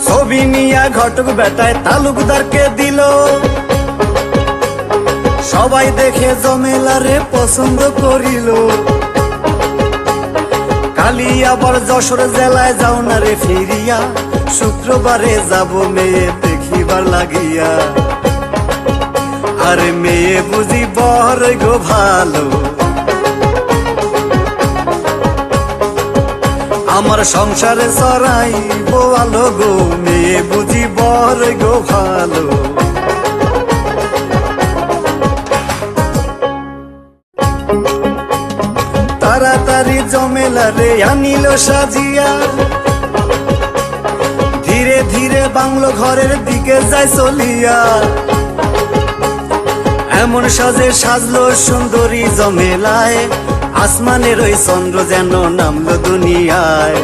ছবি নিয়া ঘটক বেটায় তালুকদারকে দিল, সবাই দেখে জমেলারে পছন্দ করিল। কালি আবার যশোর জেলায় যাও না রে ফিরিয়া, শুক্রবারে যাব মেয়ে দেখিবার লাগিয়া। আরে মেয়ে বুঝি বর গো ভালো, আমার সংসারে চড়াই বোয়ালো গো, মেয়ে বুঝি বর গো ভালো। তাড়াতাড়ি জমেলারে আনিল সাজিয়া, ধীরে ধীরে বাংলো ঘরের দিকে যায় চলিয়া। এমন সাজে সাজলো সুন্দরী জমেলায়, আসমানের ওই চন্দ্র যেন নামলো দুনিয়ায়।